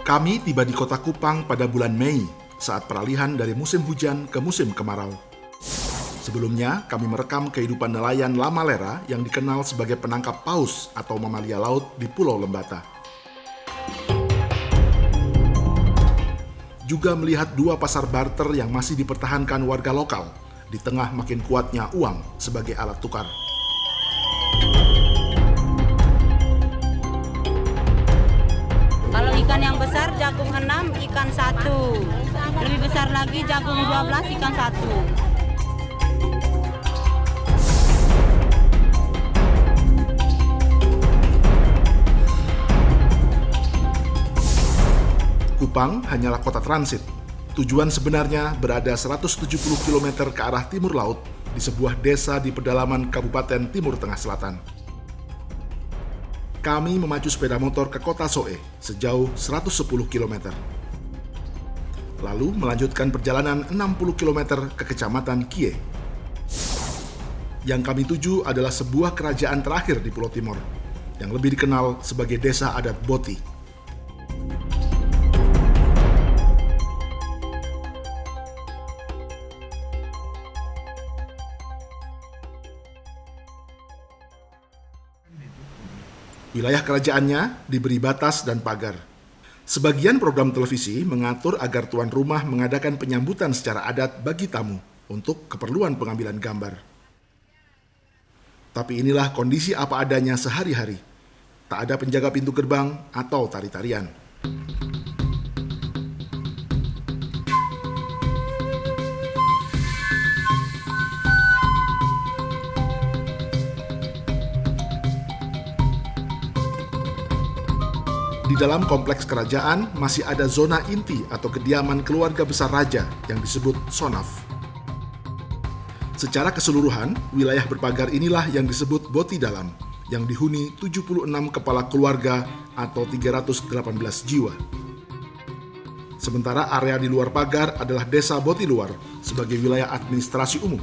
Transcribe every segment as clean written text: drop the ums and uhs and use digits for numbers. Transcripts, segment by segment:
Kami tiba di kota Kupang pada bulan Mei, saat peralihan dari musim hujan ke musim kemarau. Sebelumnya, kami merekam kehidupan nelayan Lamalera yang dikenal sebagai penangkap paus atau mamalia laut di Pulau Lembata. Juga melihat dua pasar barter yang masih dipertahankan warga lokal di tengah makin kuatnya uang sebagai alat tukar. Kalau ikan yang besar, jagung 6, ikan 1. Lebih besar lagi, jagung 12, ikan 1. Kupang hanyalah kota transit. Tujuan sebenarnya berada 170 km ke arah timur laut di sebuah desa di pedalaman Kabupaten Timur Tengah Selatan. Kami memacu sepeda motor ke kota Soe sejauh 110 km. Lalu melanjutkan perjalanan 60 km ke kecamatan Kie. Yang kami tuju adalah sebuah kerajaan terakhir di Pulau Timor, yang lebih dikenal sebagai desa adat Boti. Wilayah kerajaannya diberi batas dan pagar. Sebagian program televisi mengatur agar tuan rumah mengadakan penyambutan secara adat bagi tamu untuk keperluan pengambilan gambar. Tapi inilah kondisi apa adanya sehari-hari. Tak ada penjaga pintu gerbang atau tari-tarian. Di dalam kompleks kerajaan masih ada zona inti atau kediaman keluarga besar raja yang disebut Sonaf. Secara keseluruhan, wilayah berpagar inilah yang disebut Boti Dalam, yang dihuni 76 kepala keluarga atau 318 jiwa. Sementara area di luar pagar adalah desa Boti Luar sebagai wilayah administrasi umum.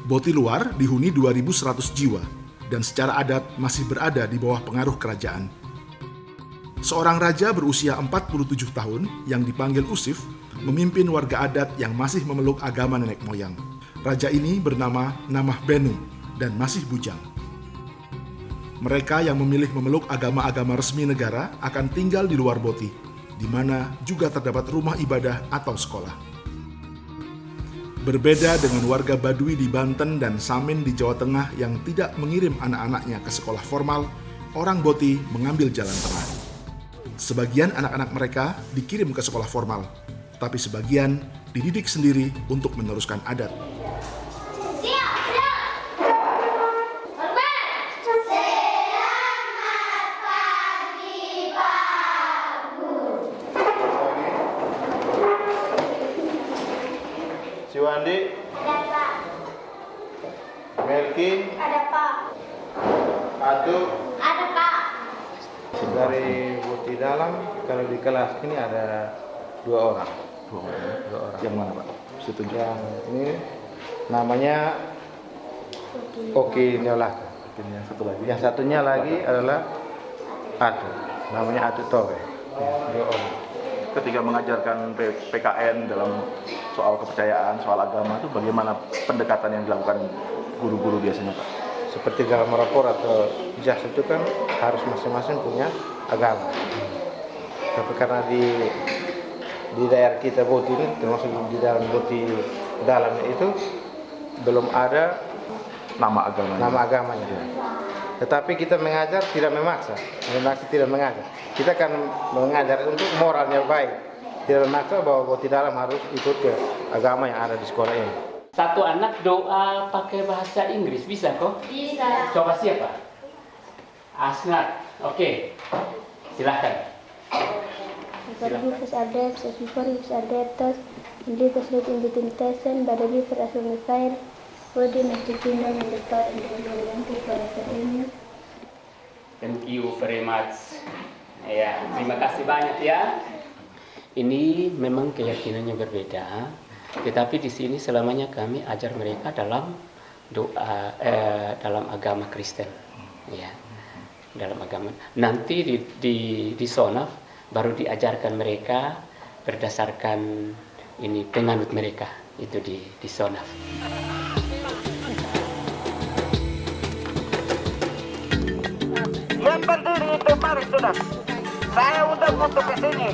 Boti Luar dihuni 2.100 jiwa dan secara adat masih berada di bawah pengaruh kerajaan. Seorang raja berusia 47 tahun yang dipanggil Usif memimpin warga adat yang masih memeluk agama nenek moyang. Raja ini bernama Namah Benu dan masih bujang. Mereka yang memilih memeluk agama-agama resmi negara akan tinggal di luar Boti, di mana juga terdapat rumah ibadah atau sekolah. Berbeda dengan warga Baduy di Banten dan Samin di Jawa Tengah yang tidak mengirim anak-anaknya ke sekolah formal, orang Boti mengambil jalan tengah. Sebagian anak-anak mereka dikirim ke sekolah formal, tapi sebagian dididik sendiri untuk meneruskan adat. Siwandi? Ada Pak. Melki? Ada Pak. Atu? Ada Pak. Dari Boti Dalam, kalau di kelas ini ada dua orang. Yang mana, Pak? Setuju. Yang ini namanya Oki Neolaka. Yang satunya lagi adalah Atu. Namanya Atu Tore. Dua orang. Ketika mengajarkan PKN dalam soal kepercayaan, soal agama itu bagaimana pendekatan yang dilakukan guru-guru biasanya, Pak? Seperti dalam rapor atau jas itu kan harus masing-masing punya agama. Tapi karena di daerah kita Boti ini, termasuk di dalam Boti Dalam itu belum ada Nama agamanya. Tetapi kita mengajar tidak memaksa, tidak mengajar. Kita akan mengajar untuk moralnya baik, tidak memaksa bahwa Boti Dalam harus ikut ke agama yang ada di sekolah ini. Satu anak doa pakai bahasa Inggris, bisa kok? Bisa. Coba siapa? Asnat, oke. Silahkan. Vergifus adet, sesiforius adetos, indikas lit inditintesen, badagi perasunifair, body nastikinda mendekat untuk ini. Thank you very much. Ya, terima kasih banyak ya. Ini memang keyakinannya berbeda. Tetapi di sini selamanya kami ajar mereka dalam doa dalam agama Kristen, ya, dalam agama. Nanti di Sonaf baru diajarkan mereka berdasarkan ini penganut mereka itu di Sonaf. Yang berdiri itu mari sudah. Saya undang untuk ke sini.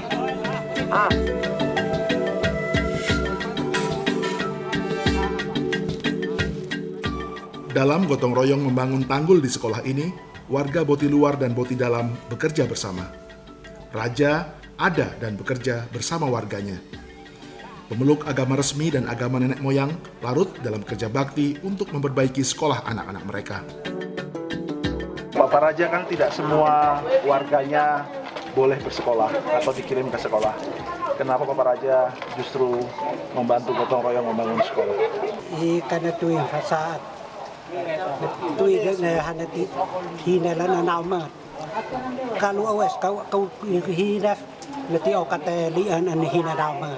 Dalam gotong royong membangun tanggul di sekolah ini, warga Boti Luar dan Boti Dalam bekerja bersama. Raja ada dan bekerja bersama warganya. Pemeluk agama resmi dan agama nenek moyang larut dalam kerja bakti untuk memperbaiki sekolah anak-anak mereka. Bapak Raja kan tidak semua warganya boleh bersekolah atau dikirim ke sekolah. Kenapa Bapak Raja justru membantu gotong royong membangun sekolah? Karena itu yang saat itu hanati hinalan nama. Kalau awas kau hina nanti kata lian an hina nama.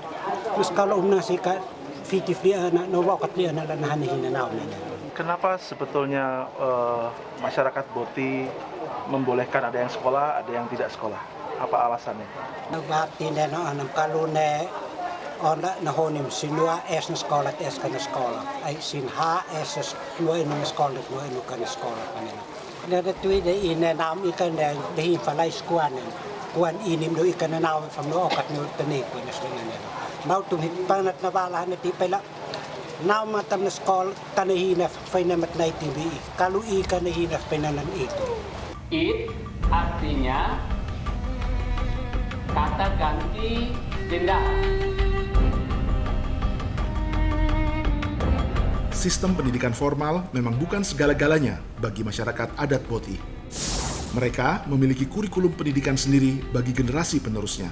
Terus kalau nasi kat fitif lian nawa kat lian lan hina nama. Kenapa sebetulnya masyarakat Boti membolehkan ada yang sekolah, ada yang tidak sekolah? Apa alasannya? Bakti neno anam kalau ne onda nahonim sinua es na sekolah es kana sekolah. Ay sin ha es dua inu sekolah dua inu kana sekolah kanina. Nada tui de ine nam ikan de hi falai skuan. Kuan inim do ikan na from no okat no tene ko na dengan. Mau tum panat na bala na ti pela. Now matam na sekolah kanahina fainamat na TV. Kalau ikan kanahina penanan itu. It artinya kata ganti denda. Sistem pendidikan formal memang bukan segala-galanya bagi masyarakat adat Boti. Mereka memiliki kurikulum pendidikan sendiri bagi generasi penerusnya,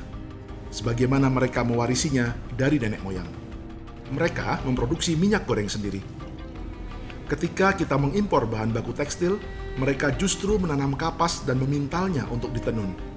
sebagaimana mereka mewarisinya dari nenek moyang. Mereka memproduksi minyak goreng sendiri. Ketika kita mengimpor bahan baku tekstil, mereka justru menanam kapas dan memintalnya untuk ditenun.